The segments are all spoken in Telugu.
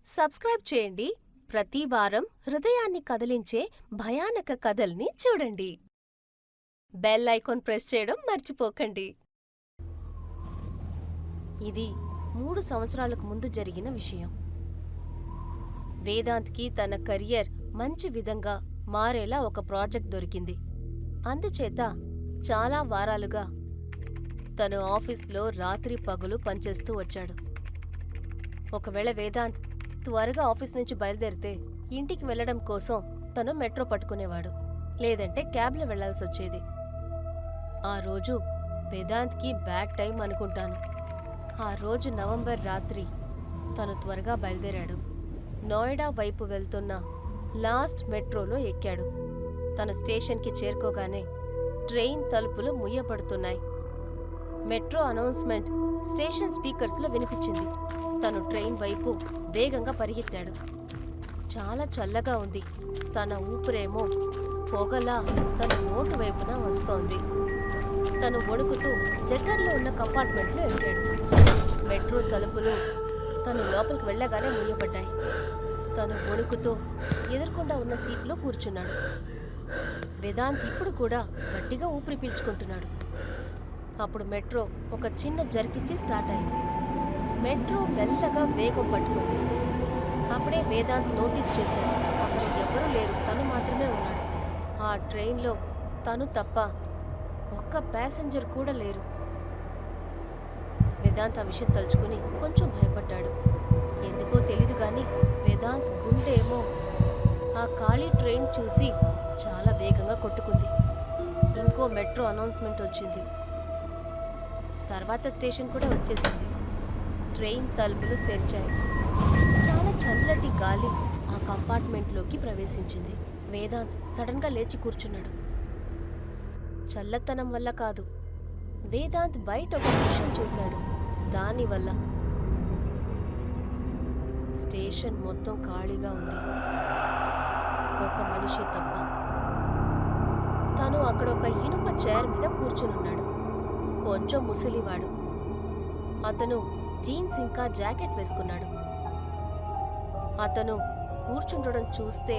సబ్స్క్రైబ్ చేయండి. ప్రతి వారం హృదయాన్ని కదిలించే భయానక కథల్ని చూడండి. బెల్ ఐకాన్ ప్రెస్ చేయడం మర్చిపోకండి. ఇది 3 సంవత్సరాలకు ముందు జరిగిన విషయం. వేదాంత్కి తన కెరియర్ మంచి విధంగా మారేలా ఒక ప్రాజెక్ట్ దొరికింది. అందుచేత చాలా వారాలుగా తను ఆఫీస్లో రాత్రి పగలు పనిచేస్తూ వచ్చాడు. ఒకవేళ వేదాంత్ త్వరగా ఆఫీస్ నుంచి బయలుదేరితే ఇంటికి వెళ్లడం కోసం తను మెట్రో పట్టుకునేవాడు, లేదంటే క్యాబ్లో వెళ్లాల్సొచ్చేది. ఆ రోజు వేదాంత్కి బ్యాడ్ టైం అనుకుంటాను. ఆ రోజు నవంబర్ రాత్రి తను త్వరగా బయలుదేరాడు. నోయిడా వైపు వెళ్తున్న లాస్ట్ మెట్రోలో ఎక్కాడు. తన స్టేషన్కి చేరుకోగానే ట్రైన్ తలుపులు ముయ్యబడుతున్నాయి. మెట్రో అనౌన్స్మెంట్ స్టేషన్ స్పీకర్స్లో వినిపించింది. తను ట్రైన్ వైపు వేగంగా పరిగెత్తాడు. చాలా చల్లగా ఉంది. తన ఊపిరేమో పొగలా తన నోటు వైపున వస్తోంది. తను వణుకుతూ దగ్గరలో ఉన్న కంపార్ట్మెంట్లో ఎక్కాడు. మెట్రో తలుపులు తను లోపలికి వెళ్ళగానే మూయబడ్డాయి. తను వణుకుతూ ఎదుర్కొండా ఉన్న సీట్లో కూర్చున్నాడు. వేదాంత్ ఇప్పుడు కూడా గట్టిగా ఊపిరి పీల్చుకుంటున్నాడు. అప్పుడు మెట్రో ఒక చిన్న జర్కిచ్చి స్టార్ట్ అయింది. మెట్రో మెల్లగా వేగం పట్టుకుంది. అప్పుడే వేదాంత్ నోటీస్ చేశాడు, అక్కడ ఎవరూ లేరు, తను మాత్రమే ఉన్నాడు. ఆ ట్రైన్లో తను తప్ప ఒక్క ప్యాసింజర్ కూడా లేరు. వేదాంత్ ఆ విషయం తలుచుకుని కొంచెం భయపడ్డాడు. ఎందుకో తెలీదు గాని వేదాంత్ గుండె ఏమో ఆ ఖాళీ ట్రైన్ చూసి చాలా వేగంగా కొట్టుకుంది. ఇంకో మెట్రో అనౌన్స్మెంట్ వచ్చింది. తర్వాత స్టేషన్ కూడా వచ్చేసింది. ట్రైన్ తలుపులు తెరిచాయి. చాలా చల్లటి గాలి ఆ కంపార్ట్మెంట్లోకి ప్రవేశించింది. వేదాంత్ సడన్గా లేచి కూర్చున్నాడు. చల్లతనం వల్ల కాదు, వేదాంత్ బయట ఒక విషయం చూశాడు. దానివల్ల స్టేషన్ మొత్తం ఖాళీగా ఉంది, ఒక మనిషి తప్ప. తను అక్కడ ఒక ఇనుప చైర్ మీద కూర్చునున్నాడు. కొంచెం ముసలివాడు. అతను జీన్స్ ఇంకా జాకెట్ వేసుకున్నాడు. అతను కూర్చుండడం చూస్తే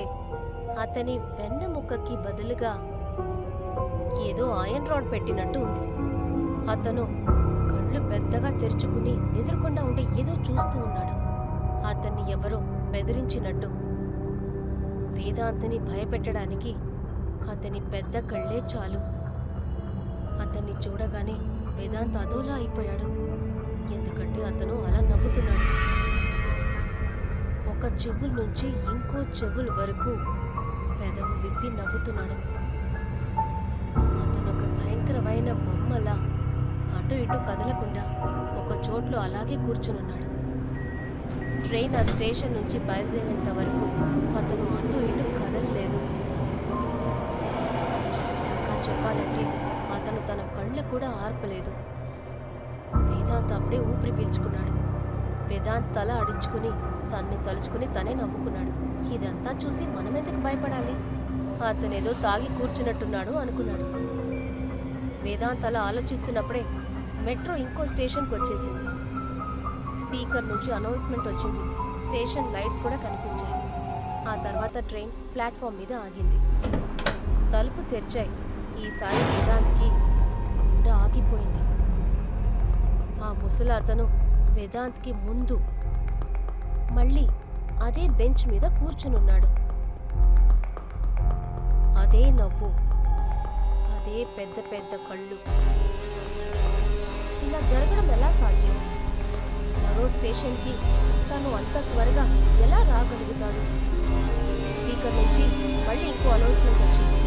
అతని వెన్నెముక్కకి బదులుగా ఏదో ఐరన్ రాడ్ పెట్టినట్టు ఉంది. అతను కళ్ళు పెద్దగా తెరుచుకుని ఎదురుకుండా ఉండి ఏదో చూస్తూ ఉన్నాడు. అతన్ని ఎవరో బెదిరించినట్టు. వేదాంత్ని భయపెట్టడానికి అతని పెద్ద కళ్ళే చాలు. అతన్ని చూడగానే వేదాంత్ అదోలా అయిపోయాడు. ఎందుకంటే అతను అలా నవ్వుతున్నాడు. ఒక చెవుల నుంచి ఇంకో చెవుల వరకు పెదవు విప్పి నవ్వుతున్నాడు. అతను ఒక భయంకరమైన బొమ్మలా అటు ఇటు కదలకుండా ఒక చోట్లో అలాగే కూర్చునున్నాడు. ట్రైన్ ఆ స్టేషన్ నుంచి బయలుదేరేంత వరకు అతను అటు ఇటు కదలలేదు. ఇంకా చెప్పాలంటే అతను తన కళ్ళు కూడా ఆర్పలేదు. వేదాంత్ అప్పుడే ఊపిరి పీల్చుకున్నాడు. వేదాంత్ తల అడించుకుని తన్ని తలుచుకుని తనే నవ్వుకున్నాడు. ఇదంతా చూసి మనమెందుకు భయపడాలి, అతనేదో తాగి కూర్చున్నట్టున్నాడు అనుకున్నాడు. వేదాంత్ అలా ఆలోచిస్తున్నప్పుడే మెట్రో ఇంకో స్టేషన్కి వచ్చేసింది. స్పీకర్ నుంచి అనౌన్స్మెంట్ వచ్చింది. స్టేషన్ లైట్స్ కూడా కనిపించాయి. ఆ తర్వాత ట్రైన్ ప్లాట్ఫామ్ మీద ఆగింది. తలుపు తెరిచాయి. ఈసారి వేదాంత్కి గుండె ఆగిపోయింది. ఆ ముసలి అతను వేదాంత్కి ముందు మళ్ళీ అదే బెంచ్ మీద కూర్చునున్నాడు. అదే నవ్వు, అదే పెద్ద పెద్ద కళ్ళు. ఇలా జరగడం ఎలా సాధ్యం? మరో స్టేషన్కి తను అంత త్వరగా ఎలా రాగలుగుతాడు? స్పీకర్ నుంచి మళ్ళీ ఇంకో అనౌన్స్మెంట్ వచ్చింది.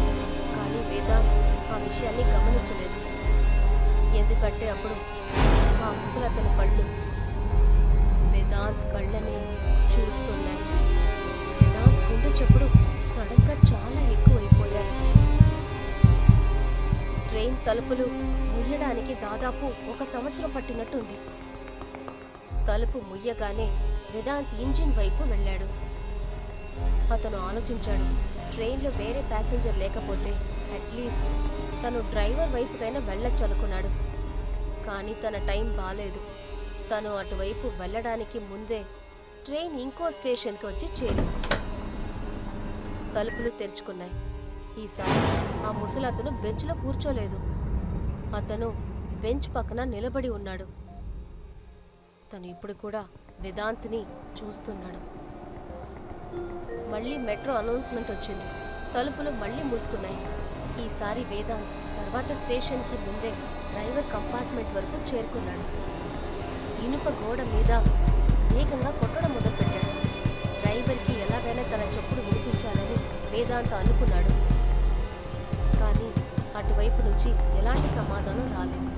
కానీ వేదాంత్ ఆ విషయాన్ని గమనించలేదు. ఎందుకంటే అప్పుడు ఆ ముసలతని కళ్ళు వేదాంత్ కళ్ళని చూస్తున్నాయి. వేదాంత్ గుండె చప్పుడు సడన్గా చాలా ఎక్కువైపోయాయి. ట్రైన్ తలుపులు ముయ్యడానికి దాదాపు 1 సంవత్సరం పట్టినట్టుంది. తలుపు ముయ్యగానే వేదాంత్ ఇంజిన్ వైపు వెళ్ళాడు. అతను ఆలోచించాడు, ట్రైన్లో వేరే ప్యాసింజర్ లేకపోతే అట్లీస్ట్ తను డ్రైవర్ వైపుకైనా వెళ్ళొచ్చు అనుకున్నాడు. కానీ తన టైం బాలేదు. తను అటువైపు వెళ్ళడానికి ముందే ట్రైన్ ఇంకో స్టేషన్కి వచ్చి చేరింది. తలుపులు తెరుచుకున్నాయి. ఈసారి ఆ ముసలతను బెంచ్లో కూర్చోలేదు. అతను బెంచ్ పక్కన నిలబడి ఉన్నాడు. తను ఇప్పుడు కూడా వేదాంత్ని చూస్తున్నాడు. మళ్ళీ మెట్రో అనౌన్స్మెంట్ వచ్చింది. తలుపులు మళ్ళీ మూసుకున్నాయి. ఈసారి వేదాంత్ తర్వాత స్టేషన్కి ముందే డ్రైవర్ కంపార్ట్మెంట్ వరకు చేరుకున్నాడు. ఇనుప గోడ మీద వేగంగా కొట్టడం మొదలుపెట్టాడు. డ్రైవర్కి ఎలాగైనా తన చెప్పుడు వినిపించాలని వేదాంత్ అనుకున్నాడు. కానీ అటువైపు నుంచి ఎలాంటి సమాధానం రాలేదు.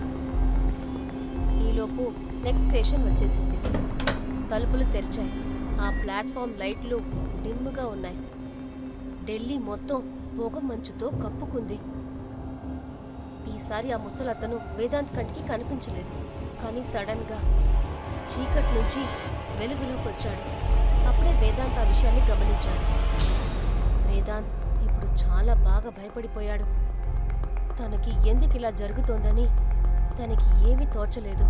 ఈలోపు నెక్స్ట్ స్టేషన్ వచ్చేసింది. తలుపులు తెరిచాయి. ఆ ప్లాట్ఫామ్ లైట్లు డిమ్గా ఉన్నాయి. ఢిల్లీ మొత్తం పొగ మంచుతో కప్పుకుంది. ఈసారి ఆ ముసలతను వేదాంత్ కంటికి కనిపించలేదు. కానీ సడన్గా చీకటి నుంచి వెలుగులోకి వచ్చాడు. అప్పుడే వేదాంత్ ఆ విషయాన్ని గమనించాడు. వేదాంత్ ఇప్పుడు చాలా బాగా భయపడిపోయాడు. తనకి ఎందుకు ఇలా జరుగుతోందని తనకి ఏమీ తోచలేదు.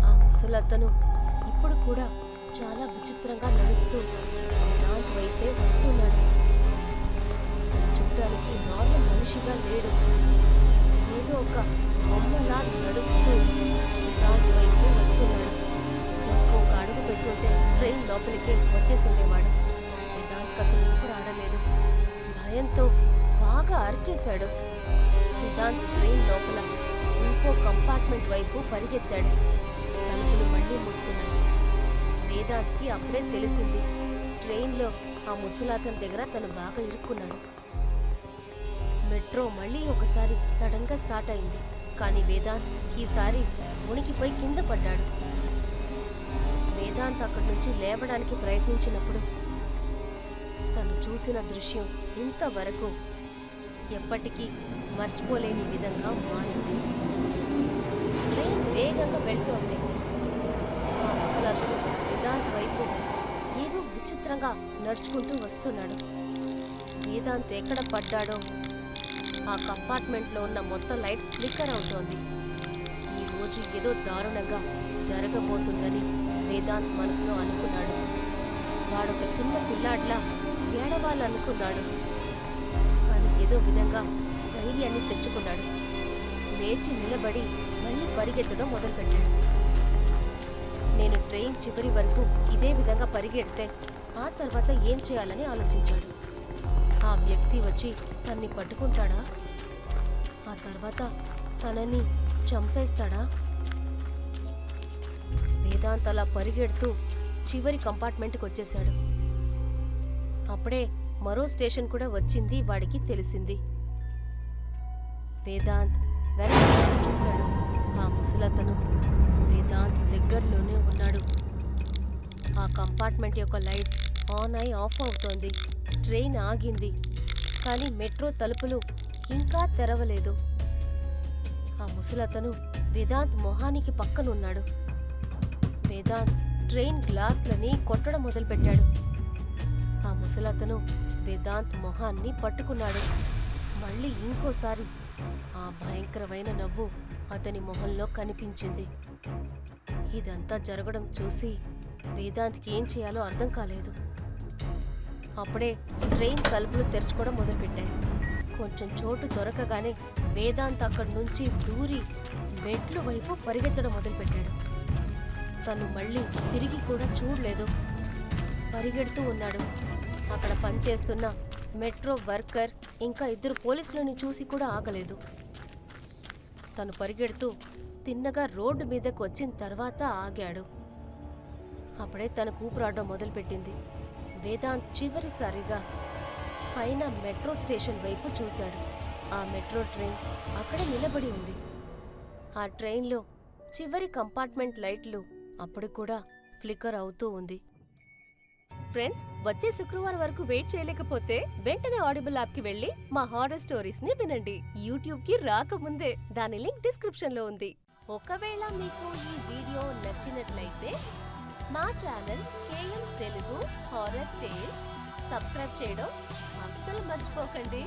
ఆ ముసలతను ఇప్పుడు కూడా చాలా విచిత్రంగా నడుస్తూ వేదాంత్ వైపే వస్తున్నాడు. అతను చూడడానికి నార్మల్ మనిషిగా లేడు. ఏదో ఒక బొమ్మలా నడుస్తూ వేదాంత్ వైపు వస్తున్నాడు. ఇంకొక అడుగు పెట్టుంటే ట్రైన్ లోపలికే వచ్చేసి ఉండేవాడు. వేదాంత్ అసలు ఊపిరి ఆడలేదు. భయంతో బాగా అరిచేశాడు. వేదాంత్ ట్రైన్ లోపల ఇంకో కంపార్ట్మెంట్ వైపు పరిగెత్తాడు. తలుపులు మళ్ళీ మూసుకున్నాయి. వేదాంత్కి అప్పుడే తెలిసింది, ట్రైన్లో ఆ ముసలాతన్ దగ్గర తను బాగా ఇరుక్కున్నాడు. మెట్రో మళ్ళీ ఒకసారి సడన్ గా స్టార్ట్ అయింది. కానీ వేదాంత్ ఈసారి ఉనికిపోయి కింద పడ్డాడు. వేదాంత్ అక్కడి నుంచి లేవడానికి ప్రయత్నించినప్పుడు తను చూసిన దృశ్యం ఇంతవరకు ఎప్పటికీ మర్చిపోలేని విధంగా మారింది. ట్రైన్ వేగంగా వెళ్తోంది. ఆ ముసలాతను వేదాంత్ వైపు ఏదో విచిత్రంగా నడుచుకుంటూ వస్తున్నాడు. వేదాంత్ ఎక్కడ పడ్డాడో ఆ కంపార్ట్మెంట్లో ఉన్న మొత్తం లైట్స్ ఫ్లిక్కర్ అవుతోంది. ఈ రోజు ఏదో దారుణంగా జరగబోతుందని వేదాంత్ మనసులో అనుకున్నాడు. వాడొక చిన్న పిల్లాడ్లా ఏడవాలనుకున్నాడు. కానీ ఏదో విధంగా ధైర్యాన్ని తెచ్చుకున్నాడు. లేచి నిలబడి మళ్ళీ పరిగెత్తడం మొదలుపెట్టాడు. నేను ట్రైన్ చివరి వరకు ఇదే విధంగా పరిగెడితే ఆ తర్వాత ఏం చేయాలని ఆలోచించాడు. ఆ వ్యక్తి వచ్చి తన్ని పట్టుకుంటాడా? ఆ తర్వాత తనని చంపేస్తాడా? వేదాంత్ అలా పరిగెడుతూ చివరి కంపార్ట్మెంట్కి వచ్చేశాడు. అప్పుడే మరో స్టేషన్ కూడా వచ్చింది. వాడికి తెలిసింది. వేదాంత్ వెనక్కి చూశాడు. ఆ ముసలతను వేదాంత్ దగ్గరలోనే ఉన్నాడు. ఆ కంపార్ట్మెంట్ యొక్క లైట్స్ ఆన్ అయి ఆఫ్ అవుతోంది. ట్రైన్ ఆగింది. కానీ మెట్రో తలుపులు ఇంకా తెరవలేదు. ఆ ముసలతను వేదాంత్ మొహానికి పక్కనున్నాడు. వేదాంత్ ట్రైన్ గ్లాస్లని కొట్టడం మొదలుపెట్టాడు. ఆ ముసలతను వేదాంత్ మొహాన్ని పట్టుకున్నాడు. మళ్ళీ ఇంకోసారి ఆ భయంకరమైన నవ్వు అతని మొహంలో కనిపించింది. ఇదంతా జరగడం చూసి వేదాంత్కి ఏం చేయాలో అర్థం కాలేదు. అప్పుడే ట్రైన్ తలుపులు తెరుచుకోవడం మొదలుపెట్టాయి. కొంచెం చోటు దొరకగానే వేదాంత్ అక్కడి నుంచి దూరి మెట్లు వైపు పరిగెత్తడం మొదలుపెట్టాడు. తను మళ్ళీ తిరిగి కూడా చూడలేదు. పరిగెడుతూ ఉన్నాడు. అక్కడ పనిచేస్తున్న మెట్రో వర్కర్ ఇంకా 2 పోలీసులను చూసి కూడా ఆగలేదు. తను పరిగెడుతూ తిన్నగా రోడ్డు మీదకు వచ్చిన తర్వాత ఆగాడు. అప్పుడే తన ఊపిరాడడం మొదలుపెట్టింది. వేదాంత్ చివరిసారిగా పైన మెట్రో స్టేషన్ వైపు చూశాడు. ఆ మెట్రో ట్రైన్ అక్కడ నిలబడి ఉంది. ఆ ట్రైన్లో చివరి కంపార్ట్మెంట్ లైట్లు అప్పుడు కూడా ఫ్లిక్కర్ అవుతూ ఉంది. ఫ్రెండ్స్, వచ్చే శుక్రవారం వరకు వెయిట్ చేయలేకపోతే వెంటనే ఆడిబుల్ యాప్కి వెళ్ళి మా హారర్ స్టోరీస్ ని వినండి. యూట్యూబ్కి రాకముందే దాని లింక్ డిస్క్రిప్షన్లో ఉంది. ఒకవేళ మీకు ఈ వీడియో నచ్చినట్లయితే మా channel KM Telugu horror tales subscribe చేయడం అస్సలు మర్చిపోకండి.